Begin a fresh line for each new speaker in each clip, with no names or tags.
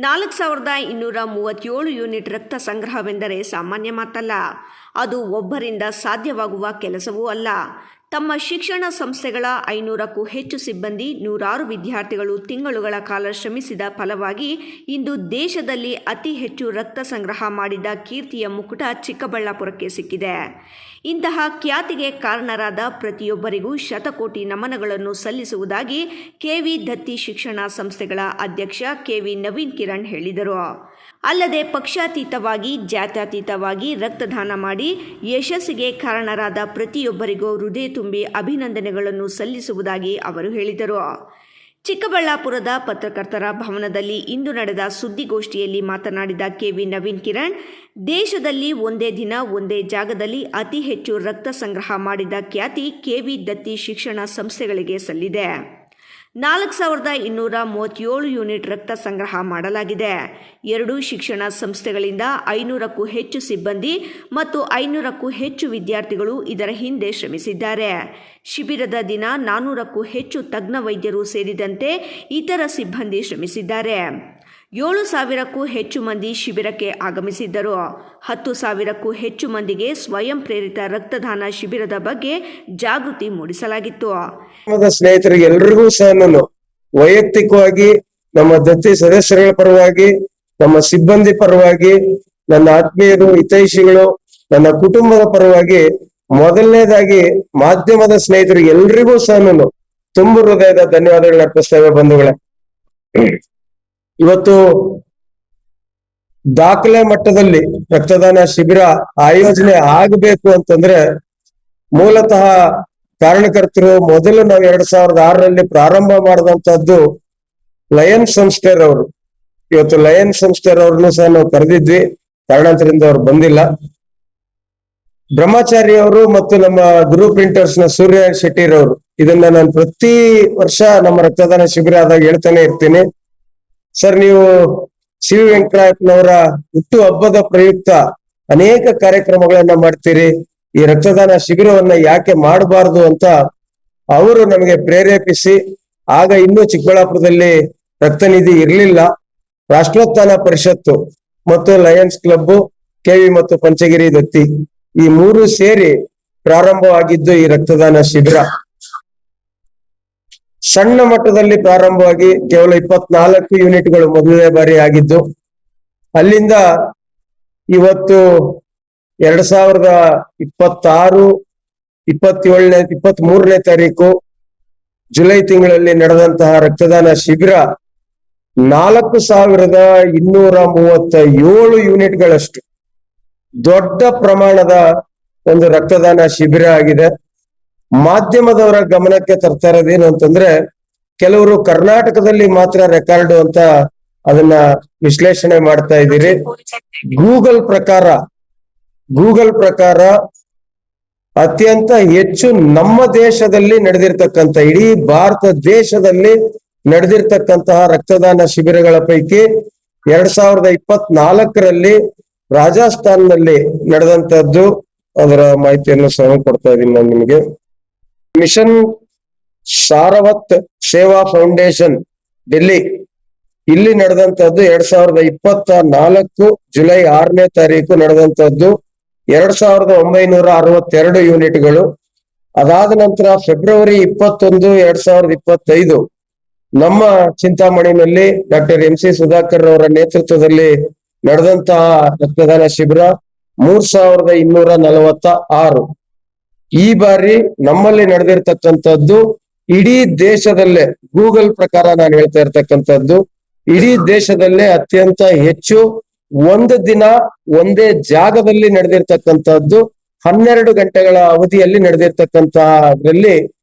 4237 unit ರಕ್ತ ಸಂಗ್ರಹವೆಂದರೆ ಸಾಮಾನ್ಯ ಮಾತಲ್ಲ. ಅದು ಒಬ್ಬರಿಂದ ಸಾಧ್ಯವಾಗುವ ಕೆಲಸವೂ ಅಲ್ಲ. ತಮ್ಮ ಶಿಕ್ಷಣ ಸಂಸ್ಥೆಗಳ 500ಕ್ಕೂ ಹೆಚ್ಚು ಸಿಬ್ಬಂದಿ, 100 ವಿದ್ಯಾರ್ಥಿಗಳು ತಿಂಗಳುಗಳ ಕಾಲ ಶ್ರಮಿಸಿದ ಫಲವಾಗಿ ಇಂದು ದೇಶದಲ್ಲಿ ಅತಿ ಹೆಚ್ಚು ರಕ್ತ ಸಂಗ್ರಹ ಮಾಡಿದ ಕೀರ್ತಿಯ ಮುಕುಟ ಚಿಕ್ಕಬಳ್ಳಾಪುರಕ್ಕೆ ಸಿಕ್ಕಿದೆ. ಇಂತಹ ಖ್ಯಾತಿಗೆ ಕಾರಣರಾದ ಪ್ರತಿಯೊಬ್ಬರಿಗೂ ಶತಕೋಟಿ ನಮನಗಳನ್ನು ಸಲ್ಲಿಸುವುದಾಗಿ ಕೆವಿ ದತ್ತಿ ಶಿಕ್ಷಣ ಸಂಸ್ಥೆಗಳ ಅಧ್ಯಕ್ಷ ಕೆವಿ ನವೀನ್ ಕಿರಣ್ ಹೇಳಿದರು. ಅಲ್ಲದೆ ಪಕ್ಷಾತೀತವಾಗಿ, ಜಾತ್ಯತೀತವಾಗಿ ರಕ್ತದಾನ ಮಾಡಿ ಯಶಸ್ಸಿಗೆ ಕಾರಣರಾದ ಪ್ರತಿಯೊಬ್ಬರಿಗೂ ಹೃದಯ ತುಂಬಿ ಅಭಿನಂದನೆಗಳನ್ನು ಸಲ್ಲಿಸುವುದಾಗಿ ಅವರು ಹೇಳಿದರು. ಚಿಕ್ಕಬಳ್ಳಾಪುರದ ಪತ್ರಕರ್ತರ ಭವನದಲ್ಲಿ ಇಂದು ನಡೆದ ಸುದ್ದಿಗೋಷ್ಠಿಯಲ್ಲಿ ಮಾತನಾಡಿದ ಕೆವಿ ನವೀನ್ ಕಿರಣ್, ದೇಶದಲ್ಲಿ ಒಂದೇ ದಿನ ಒಂದೇ ಜಾಗದಲ್ಲಿ ಅತಿ ಹೆಚ್ಚು ರಕ್ತ ಸಂಗ್ರಹ ಮಾಡಿದ ಖ್ಯಾತಿ ಕೆವಿ ದತ್ತಿ ಶಿಕ್ಷಣ ಸಂಸ್ಥೆಗಳಿಗೆ ಸಲ್ಲಿದೆ. 4237 ಯೂನಿಟ್ ರಕ್ತ ಸಂಗ್ರಹ ಮಾಡಲಾಗಿದೆ. 2 ಶಿಕ್ಷಣ ಸಂಸ್ಥೆಗಳಿಂದ 500ಕ್ಕೂ ಹೆಚ್ಚು ಸಿಬ್ಬಂದಿ ಮತ್ತು 500ಕ್ಕೂ ಹೆಚ್ಚು ವಿದ್ಯಾರ್ಥಿಗಳು ಇದರ ಹಿಂದೆ ಶ್ರಮಿಸಿದ್ದಾರೆ. ಶಿಬಿರದ ದಿನ 400ಕ್ಕೂ ಹೆಚ್ಚು ತಜ್ಞ ವೈದ್ಯರು ಸೇರಿದಂತೆ ಇತರ ಸಿಬ್ಬಂದಿ ಶ್ರಮಿಸಿದ್ದಾರೆ. 7,000ಕ್ಕೂ ಹೆಚ್ಚು ಮಂದಿ ಶಿಬಿರಕ್ಕೆ ಆಗಮಿಸಿದ್ದರು. 10,000ಕ್ಕೂ ಹೆಚ್ಚು ಮಂದಿಗೆ ಸ್ವಯಂ ಪ್ರೇರಿತ ರಕ್ತದಾನ ಶಿಬಿರದ ಬಗ್ಗೆ ಜಾಗೃತಿ ಮೂಡಿಸಲಾಗಿತ್ತು.
ಸ್ನೇಹಿತರಿಗೆ ಎಲ್ರಿಗೂ ಸಹ ನಾನು ವೈಯಕ್ತಿಕವಾಗಿ, ನಮ್ಮ ದತ್ತಿ ಸದಸ್ಯರ ಪರವಾಗಿ, ನಮ್ಮ ಸಿಬ್ಬಂದಿ ಪರವಾಗಿ, ನನ್ನ ಆತ್ಮೀಯರು, ಹಿತೈಷಿಗಳು, ನನ್ನ ಕುಟುಂಬದ ಪರವಾಗಿ, ಮೊದಲನೇದಾಗಿ ಮಾಧ್ಯಮದ ಸ್ನೇಹಿತರಿಗೆ ಎಲ್ರಿಗೂ ಸಹ ನಾನು ತುಂಬು ಹೃದಯದ ಧನ್ಯವಾದಗಳು ಅರ್ಪಿಸ್ತೇವೆ. ಬಂಧುಗಳೇ, ಇವತ್ತು ದಾಖಲೆ ಮಟ್ಟದಲ್ಲಿ ರಕ್ತದಾನ ಶಿಬಿರ ಆಯೋಜನೆ ಆಗಬೇಕು ಅಂತಂದ್ರೆ ಮೂಲತಃ ಕಾರಣಕರ್ತರು ಮೊದಲು ನಾವು 2006ರಲ್ಲಿ ಪ್ರಾರಂಭ ಮಾಡಿದಂತಹದ್ದು ಲಯನ್ ಸಂಸ್ಥೆರವರು. ಇವತ್ತು ಲಯನ್ ಸಂಸ್ಥೆರವ್ರನ್ನು ಸಹ ನಾವು ಕರೆದಿದ್ವಿ, ಕಾರಣಾಂತರದಿಂದ ಅವ್ರು ಬಂದಿಲ್ಲ. ಬ್ರಹ್ಮಚಾರಿ ಅವರು ಮತ್ತು ನಮ್ಮ ಗುರು ಪ್ರಿಂಟರ್ಸ್ ನ ಸೂರ್ಯ ಶೆಟ್ಟಿರವರು, ಇದನ್ನ ನಾನು ಪ್ರತಿ ವರ್ಷ ನಮ್ಮ ರಕ್ತದಾನ ಶಿಬಿರ ಆದಾಗ ಹೇಳ್ತಾನೆ ಇರ್ತೀನಿ. ಸರ್, ನೀವು ಸಿ ವಿ ವೆಂಕಟರಾಯಪ್ಪನವರ ಹುಟ್ಟು ಹಬ್ಬದ ಪ್ರಯುಕ್ತ ಅನೇಕ ಕಾರ್ಯಕ್ರಮಗಳನ್ನ ಮಾಡ್ತೀರಿ, ಈ ರಕ್ತದಾನ ಶಿಬಿರವನ್ನ ಯಾಕೆ ಮಾಡಬಾರ್ದು ಅಂತ ಅವರು ನಮಗೆ ಪ್ರೇರೇಪಿಸಿ, ಆಗ ಇನ್ನೂ ಚಿಕ್ಕಬಳ್ಳಾಪುರದಲ್ಲಿ ರಕ್ತನಿಧಿ ಇರಲಿಲ್ಲ. ರಾಷ್ಟ್ರೋತ್ಥಾನ ಪರಿಷತ್ತು ಮತ್ತು ಲಯನ್ಸ್ ಕ್ಲಬ್, ಕೆವಿ ಮತ್ತು ಪಂಚಗಿರಿ ದತ್ತಿ ಈ 3 ಸೇರಿ ಪ್ರಾರಂಭವಾಗಿದ್ದು ಈ ರಕ್ತದಾನ ಶಿಬಿರ. ಸಣ್ಣ ಮಟ್ಟದಲ್ಲಿ ಪ್ರಾರಂಭವಾಗಿ ಕೇವಲ 24 ಯೂನಿಟ್ಗಳು ಮೊದಲನೇ ಬಾರಿ ಆಗಿದ್ದು, ಅಲ್ಲಿಂದ ಇವತ್ತು 2026 23ನೇ ತಾರೀಕು ಜುಲೈ ತಿಂಗಳಲ್ಲಿ ನಡೆದಂತಹ ರಕ್ತದಾನ ಶಿಬಿರ 4237 ಯೂನಿಟ್ಗಳಷ್ಟು ದೊಡ್ಡ ಪ್ರಮಾಣದ ಒಂದು ರಕ್ತದಾನ ಶಿಬಿರ ಆಗಿದೆ. ಮಾಧ್ಯಮದವರ ಗಮನಕ್ಕೆ ತರ್ತಾ ಇರೋದೇನು ಅಂತಂದ್ರೆ, ಕೆಲವರು ಕರ್ನಾಟಕದಲ್ಲಿ ಮಾತ್ರ ರೆಕಾರ್ಡ್ ಅಂತ ಅದನ್ನ ವಿಶ್ಲೇಷಣೆ ಮಾಡ್ತಾ ಇದ್ದೀರಿ. ಗೂಗಲ್ ಪ್ರಕಾರ ಅತ್ಯಂತ ಹೆಚ್ಚು ನಮ್ಮ ದೇಶದಲ್ಲಿ ನಡೆದಿರ್ತಕ್ಕಂಥ, ಇಡೀ ಭಾರತ ದೇಶದಲ್ಲಿ ನಡೆದಿರ್ತಕ್ಕಂತಹ ರಕ್ತದಾನ ಶಿಬಿರಗಳ ಪೈಕಿ 2024ರಲ್ಲಿ ರಾಜಸ್ಥಾನ್ನಲ್ಲಿ ನಡೆದಂತದ್ದು, ಅದರ ಮಾಹಿತಿಯನ್ನು ಸಹ ಕೊಡ್ತಾ ಇದ್ದೀನಿ ನಾನು ನಿಮಗೆ. ಮಿಷನ್ ಸಾರವತ್ ಸೇವಾ ಫೌಂಡೇಶನ್ ಡೆಲ್ಲಿ, ಇಲ್ಲಿ ನಡೆದಂತದ್ದು 2024 ಜುಲೈ 6ನೇ ತಾರೀಕು ನಡೆದಂತದ್ದು 2962 ಯೂನಿಟ್ಗಳು. ಅದಾದ ನಂತರ ಫೆಬ್ರವರಿ 21, 2025 ನಮ್ಮ ಚಿಂತಾಮಣಿನಲ್ಲಿ ಡಾಕ್ಟರ್ MC ಸುಧಾಕರ್ ಅವರ ನೇತೃತ್ವದಲ್ಲಿ ನಡೆದಂತಹ ರಕ್ತದಾನ ಶಿಬಿರ 3246. ಈ ಬಾರಿ ನಮ್ಮಲ್ಲಿ ನಡೆದಿರ್ತಕ್ಕಂಥದ್ದು ಇಡೀ ದೇಶದಲ್ಲೇ, ಗೂಗಲ್ ಪ್ರಕಾರ ನಾನು ಹೇಳ್ತಾ ಇರ್ತಕ್ಕಂಥದ್ದು, ಇಡೀ ದೇಶದಲ್ಲೇ ಅತ್ಯಂತ ಹೆಚ್ಚು ಒಂದು ದಿನ ಒಂದೇ ಜಾಗದಲ್ಲಿ ನಡೆದಿರ್ತಕ್ಕಂಥದ್ದು 12 ಗಂಟೆಗಳ ಅವಧಿಯಲ್ಲಿ ನಡೆದಿರ್ತಕ್ಕಂಥದ್ರಲ್ಲಿ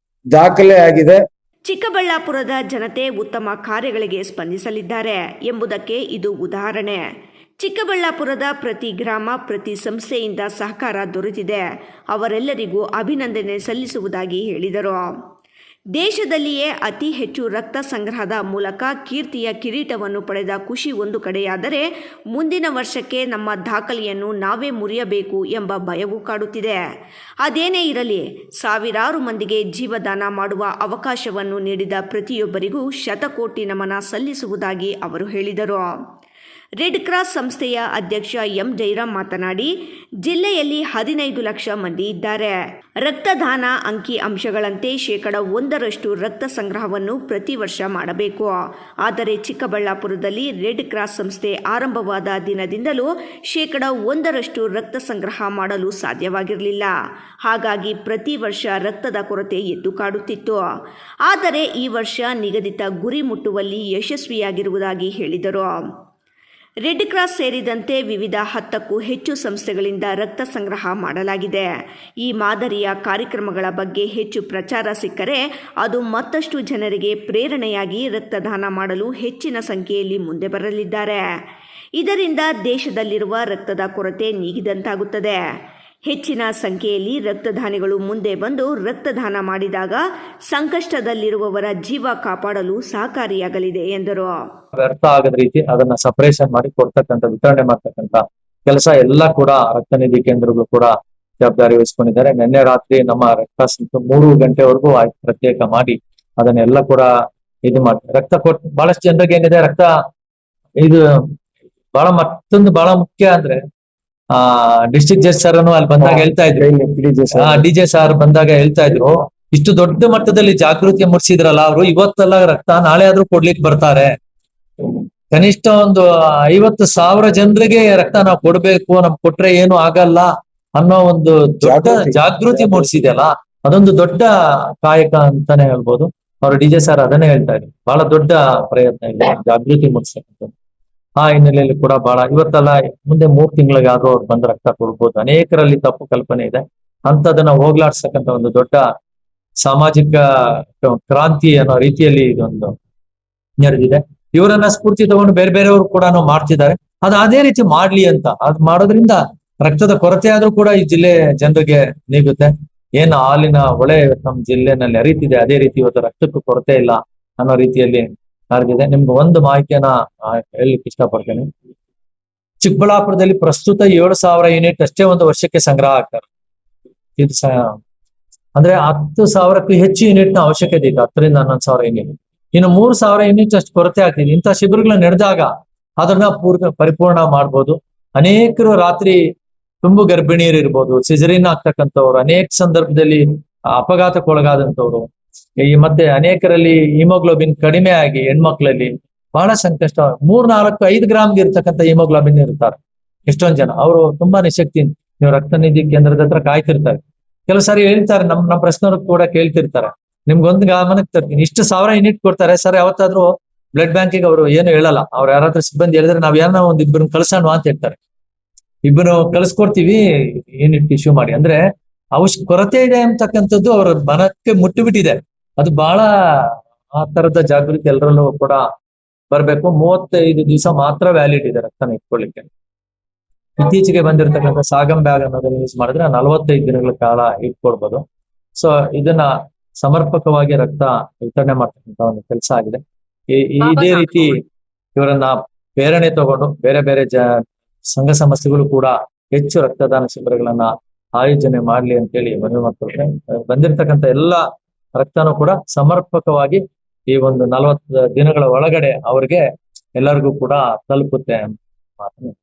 ದಾಖಲೆ ಆಗಿದೆ.
ಚಿಕ್ಕಬಳ್ಳಾಪುರದ ಜನತೆ ಉತ್ತಮ ಕಾರ್ಯಗಳಿಗೆ ಸ್ಪಂದಿಸಲಿದ್ದಾರೆ ಎಂಬುದಕ್ಕೆ ಇದು ಉದಾಹರಣೆ. ಚಿಕ್ಕಬಳ್ಳಾಪುರದ ಪ್ರತಿ ಗ್ರಾಮ, ಪ್ರತಿ ಸಂಸ್ಥೆಯಿಂದ ಸಹಕಾರ ದೊರೆತಿದೆ. ಅವರೆಲ್ಲರಿಗೂ ಅಭಿನಂದನೆ ಸಲ್ಲಿಸುವುದಾಗಿ ಹೇಳಿದರು. ದೇಶದಲ್ಲಿಯೇ ಅತಿ ಹೆಚ್ಚು ರಕ್ತ ಸಂಗ್ರಹದ ಮೂಲಕ ಕೀರ್ತಿಯ ಕಿರೀಟವನ್ನು ಪಡೆದ ಖುಷಿ ಒಂದು ಕಡೆಯಾದರೆ, ಮುಂದಿನ ವರ್ಷಕ್ಕೆ ನಮ್ಮ ದಾಖಲೆಯನ್ನು ನಾವೇ ಮುರಿಯಬೇಕು ಎಂಬ ಭಯವೂ ಕಾಡುತ್ತಿದೆ. ಅದೇನೇ ಇರಲಿ, ಸಾವಿರಾರು ಮಂದಿಗೆ ಜೀವದಾನ ಮಾಡುವ ಅವಕಾಶವನ್ನು ನೀಡಿದ ಪ್ರತಿಯೊಬ್ಬರಿಗೂ ಶತಕೋಟಿ ನಮನ ಸಲ್ಲಿಸುವುದಾಗಿ ಅವರು ಹೇಳಿದರು. ರೆಡ್ ಕ್ರಾಸ್ ಸಂಸ್ಥೆಯ ಅಧ್ಯಕ್ಷ ಎಂ ಜೈರಾಮ್ ಮಾತನಾಡಿ, ಜಿಲ್ಲೆಯಲ್ಲಿ 15 ಲಕ್ಷ ಮಂದಿ ಇದ್ದಾರೆ. ರಕ್ತದಾನ ಅಂಕಿ ಅಂಶಗಳಂತೆ 1% ರಕ್ತ ಸಂಗ್ರಹವನ್ನು ಪ್ರತಿ ವರ್ಷ ಮಾಡಬೇಕು. ಆದರೆ ಚಿಕ್ಕಬಳ್ಳಾಪುರದಲ್ಲಿ ರೆಡ್ ಕ್ರಾಸ್ ಸಂಸ್ಥೆ ಆರಂಭವಾದ ದಿನದಿಂದಲೂ 1% ರಕ್ತ ಸಂಗ್ರಹ ಮಾಡಲು ಸಾಧ್ಯವಾಗಿರಲಿಲ್ಲ. ಹಾಗಾಗಿ ಪ್ರತಿ ವರ್ಷ ರಕ್ತದ ಕೊರತೆ ಎದ್ದು ಕಾಡುತ್ತಿತ್ತು. ಆದರೆ ಈ ವರ್ಷ ನಿಗದಿತ ಗುರಿ ಮುಟ್ಟುವಲ್ಲಿ ಯಶಸ್ವಿಯಾಗಿರುವುದಾಗಿ ಹೇಳಿದರು. ರೆಡ್ ಕ್ರಾಸ್ ಸೇರಿದಂತೆ ವಿವಿಧ 10ಕ್ಕೂ ಹೆಚ್ಚು ಸಂಸ್ಥೆಗಳಿಂದ ರಕ್ತ ಸಂಗ್ರಹ ಮಾಡಲಾಗಿದೆ. ಈ ಮಾದರಿಯ ಕಾರ್ಯಕ್ರಮಗಳ ಬಗ್ಗೆ ಹೆಚ್ಚು ಪ್ರಚಾರ ಸಿಕ್ಕರೆ ಅದು ಮತ್ತಷ್ಟು ಜನರಿಗೆ ಪ್ರೇರಣೆಯಾಗಿ ರಕ್ತದಾನ ಮಾಡಲು ಹೆಚ್ಚಿನ ಸಂಖ್ಯೆಯಲ್ಲಿ ಮುಂದೆ ಬರಲಿದ್ದಾರೆ. ಇದರಿಂದ ದೇಶದಲ್ಲಿರುವ ರಕ್ತದ ಕೊರತೆ ನೀಗಿದಂತಾಗುತ್ತದೆ. ಹೆಚ್ಚಿನ ಸಂಖ್ಯೆಯಲ್ಲಿ ರಕ್ತದಾನಿಗಳು ಮುಂದೆ ಬಂದು ರಕ್ತದಾನ ಮಾಡಿದಾಗ ಸಂಕಷ್ಟದಲ್ಲಿರುವವರ ಜೀವ ಕಾಪಾಡಲು ಸಹಕಾರಿಯಾಗಲಿದೆ ಎಂದರು.
ವ್ಯರ್ಥ ಆಗದ ರೀತಿ ಅದನ್ನ ಸಪರೇಷನ್ ಮಾಡಿ ಕೊಡ್ತಕ್ಕಂಥ, ವಿತರಣೆ ಮಾಡ್ತಕ್ಕಂಥ ಕೆಲಸ ಎಲ್ಲ ಕೂಡ ರಕ್ತ ನಿಧಿ ಕೇಂದ್ರಗಳು ಕೂಡ ಜವಾಬ್ದಾರಿ ವಹಿಸ್ಕೊಂಡಿದ್ದಾರೆ. ನಿನ್ನೆ ರಾತ್ರಿ ನಮ್ಮ ರಕ್ತ 3 ಗಂಟೆವರೆಗೂ ಪ್ರತ್ಯೇಕ ಮಾಡಿ ಅದನ್ನೆಲ್ಲ ಕೂಡ ಇದು ಮಾಡ್ತಾರೆ. ರಕ್ತ ಕೊಟ್ಟು ಬಹಳಷ್ಟು ಜನರಿಗೆ ಏನಿದೆ, ರಕ್ತ ಇದು ಮತ್ತೊಂದು ಬಹಳ ಮುಖ್ಯ ಅಂದ್ರೆ ಡಿಸ್ಟ್ರಿಕ್ಟ್ ಜಡ್ಜ್ ಸರ್ ಅಲ್ಲಿ ಬಂದಾಗ ಹೇಳ್ತಾ ಇದ್ರು, ಡಿಜೆ ಸರ್ ಬಂದಾಗ ಹೇಳ್ತಾ ಇದ್ರು, ಇಷ್ಟು ದೊಡ್ಡ ಮಟ್ಟದಲ್ಲಿ ಜಾಗೃತಿ ಮೂಡಿಸಿದ್ರಲ್ಲ ಅವರು, ಇವತ್ತೆಲ್ಲ ರಕ್ತ ನಾಳೆ ಆದ್ರೂ ಕೊಡ್ಲಿಕ್ಕೆ ಬರ್ತಾರೆ. ಕನಿಷ್ಠ ಒಂದು 50,000 ಜನರಿಗೆ ರಕ್ತ ನಾವು ಕೊಡ್ಬೇಕು, ನಮ್ಗೆ ಕೊಟ್ರೆ ಏನು ಆಗಲ್ಲ ಅನ್ನೋ ಒಂದು ದೊಡ್ಡ ಜಾಗೃತಿ ಮೂಡಿಸಿದೆಯಲ್ಲ, ಅದೊಂದು ದೊಡ್ಡ ಕಾಯಕ ಅಂತಾನೆ ಹೇಳ್ಬೋದು. ಅವ್ರು ಡಿಜೆ ಸರ್ ಅದನ್ನೇ ಹೇಳ್ತಾ ಇದ್ರು, ಬಹಳ ದೊಡ್ಡ ಪ್ರಯತ್ನ ಇದೆ ಜಾಗೃತಿ ಮೂಡಿಸ್ತಕ್ಕಂಥದ್ದು. ಆ ಹಿನ್ನೆಲೆಯಲ್ಲಿ ಕೂಡ ಇವತ್ತೆಲ್ಲ ಮುಂದೆ 3 ತಿಂಗಳಿಗಾದ್ರೂ ಅವ್ರು ಬಂದು ರಕ್ತ ಕೊಡ್ಬೋದು. ಅನೇಕರಲ್ಲಿ ತಪ್ಪು ಕಲ್ಪನೆ ಇದೆ, ಅಂತದನ್ನ ಹೋಗ್ಲಾಡ್ಸಕ್ಕಂತ ಒಂದು ದೊಡ್ಡ ಸಾಮಾಜಿಕ ಕ್ರಾಂತಿ ಅನ್ನೋ ರೀತಿಯಲ್ಲಿ ಇದೊಂದು ನೆರೆದಿದೆ. ಇವರನ್ನ ಸ್ಫೂರ್ತಿ ತಗೊಂಡು ಬೇರೆ ಬೇರೆಯವರು ಕೂಡ ಮಾಡ್ತಿದ್ದಾರೆ. ಅದು ಅದೇ ರೀತಿ ಮಾಡ್ಲಿ ಅಂತ, ಅದ್ ಮಾಡೋದ್ರಿಂದ ರಕ್ತದ ಕೊರತೆ ಆದ್ರೂ ಕೂಡ ಈ ಜಿಲ್ಲೆ ಜನರಿಗೆ ನೀಗುತ್ತೆ. ಏನು ಹಾಲಿನ ಹೊಳೆ ನಮ್ಮ ಜಿಲ್ಲೆನಲ್ಲಿ ಹರಿತಿದೆ, ಅದೇ ರೀತಿ ಇವತ್ತು ರಕ್ತಕ್ಕೂ ಕೊರತೆ ಇಲ್ಲ ಅನ್ನೋ ರೀತಿಯಲ್ಲಿ ನಡೆದಿದೆ. ನಿಮ್ಗೆ ಒಂದು ಮಾಹಿತಿಯನ್ನ ಹೇಳಲಿಕ್ಕೆ ಇಷ್ಟಪಡ್ತೇನೆ. ಚಿಕ್ಕಬಳ್ಳಾಪುರದಲ್ಲಿ ಪ್ರಸ್ತುತ 7,000 ಯೂನಿಟ್ ಅಷ್ಟೇ ಒಂದು ವರ್ಷಕ್ಕೆ ಸಂಗ್ರಹ ಆಗ್ತಾರೆ. ಇದು ಅಂದ್ರೆ 10,000ಕ್ಕೂ ಹೆಚ್ಚು ಯೂನಿಟ್ ನ ಅವಶ್ಯಕತೆ ಇದೆ, 10ರಿಂದ 11,000 ಯೂನಿಟ್. ಇನ್ನು 3,000 ಯೂನಿಟ್ ಅಷ್ಟು ಕೊರತೆ ಆಗ್ತಿದೆ. ಇಂಥ ಶಿಬಿರಗಳು ನಡೆದಾಗ ಅದನ್ನ ಪರಿಪೂರ್ಣ ಮಾಡ್ಬೋದು. ಅನೇಕರು ರಾತ್ರಿ ತುಂಬು ಗರ್ಭಿಣಿಯರು ಇರ್ಬೋದು, ಸಿಜರಿನ್ ಆಗ್ತಕ್ಕಂಥವ್ರು, ಅನೇಕ ಸಂದರ್ಭದಲ್ಲಿ ಅಪಘಾತಕ್ಕೊಳಗಾದಂಥವ್ರು, ಮತ್ತೆ ಅನೇಕರಲ್ಲಿ ಹಿಮೋಗ್ಲೋಬಿನ್ ಕಡಿಮೆ ಆಗಿ ಹೆಣ್ಮಕ್ಳಲ್ಲಿ ಬಹಳ ಸಂಕಷ್ಟ. 3, 4, 5 ಗ್ರಾಮ್ಗೆ ಇರ್ತಕ್ಕಂಥ ಹಿಮೋಗ್ಲೋಬಿನ್ ಇರ್ತಾರೆ ಎಷ್ಟೊಂದ್ ಜನ. ಅವರು ತುಂಬಾ ನಿಶಕ್ತಿ, ನೀವು ರಕ್ತ ನಿಧಿ ಕೇಂದ್ರದ ಹತ್ರ ಕಾಯ್ತಿರ್ತಾರೆ. ಕೆಲವು ಸಾರಿ ಹೇಳ್ತಾರೆ, ನಮ್ಮ ಪ್ರಶ್ನವ್ರು ಕೂಡ ಕೇಳ್ತಿರ್ತಾರೆ, ನಿಮ್ಗೊಂದು ಗಮನಕ್ಕೆ ತರ್ತೀನಿ, ಇಷ್ಟು 1,000 ಯೂನಿಟ್ ಕೊಡ್ತಾರೆ ಸರ್, ಯಾವತ್ತಾದ್ರೂ ಬ್ಲಡ್ ಬ್ಯಾಂಕಿಗೆ ಅವರು ಏನು ಹೇಳಲ್ಲ. ಅವ್ರು ಯಾರಾದ್ರೂ ಸಿಬ್ಬಂದಿ ಹೇಳಿದ್ರೆ ನಾವ್ ಯಾರನ್ನ ಒಂದ್ ಇಬ್ಬರನ್ನ ಕಳ್ಸೋಣ ಅಂತ ಹೇಳ್ತಾರೆ. ಇಬ್ಬರು ಕಳ್ಸ್ಕೊಡ್ತೀವಿ ಯೂನಿಟ್ ಇಶ್ಯೂ ಮಾಡಿ ಅಂದ್ರೆ ಕೊರತೆ ಇದೆ ಅಂತಕ್ಕಂಥದ್ದು ಅವ್ರ ಮನಕ್ಕೆ ಮುಟ್ಟಿಬಿಟ್ಟಿದೆ. ಅದು ಬಹಳ ಆ ತರದ ಜಾಗೃತಿ ಎಲ್ಲರಲ್ಲೂ ಕೂಡ ಬರ್ಬೇಕು. 35 ದಿವಸ ಮಾತ್ರ ವ್ಯಾಲಿಡ್ ಇದೆ ರಕ್ತನ ಇಟ್ಕೊಳ್ಳಿಕ್ಕೆ. ಇತ್ತೀಚೆಗೆ ಬಂದಿರತಕ್ಕಂಥ ಸಾಗಂ ಬ್ಯಾಗ್ ಅನ್ನೋದನ್ನ ಯೂಸ್ ಮಾಡಿದ್ರೆ 45 ದಿನಗಳ ಕಾಲ ಇಟ್ಕೊಳ್ಬಹುದು. ಸೊ ಇದನ್ನ ಸಮರ್ಪಕವಾಗಿ ರಕ್ತ ವಿತರಣೆ ಮಾಡ್ತಕ್ಕಂಥ ಒಂದು ಕೆಲಸ ಆಗಿದೆ. ಇದೇ ರೀತಿ ಇವರನ್ನ ಪ್ರೇರಣೆ ತಗೊಂಡು ಬೇರೆ ಬೇರೆ ಸಂಘ ಸಂಸ್ಥೆಗಳು ಕೂಡ ಹೆಚ್ಚು ರಕ್ತದಾನ ಶಿಬಿರಗಳನ್ನ ಆಯೋಜನೆ ಮಾಡ್ಲಿ ಅಂತೇಳಿ ಮನವಿ ಮಾಡ್ಕೊಳ್ತೇನೆ. ಬಂದಿರತಕ್ಕಂಥ ಎಲ್ಲ ರಕ್ತನೂ ಕೂಡ ಸಮರ್ಪಕವಾಗಿ ಈ ಒಂದು 40 ದಿನಗಳ ಒಳಗಡೆ ಅವ್ರಿಗೆ ಎಲ್ಲರಿಗೂ ಕೂಡ ತಲುಪುತ್ತೆ.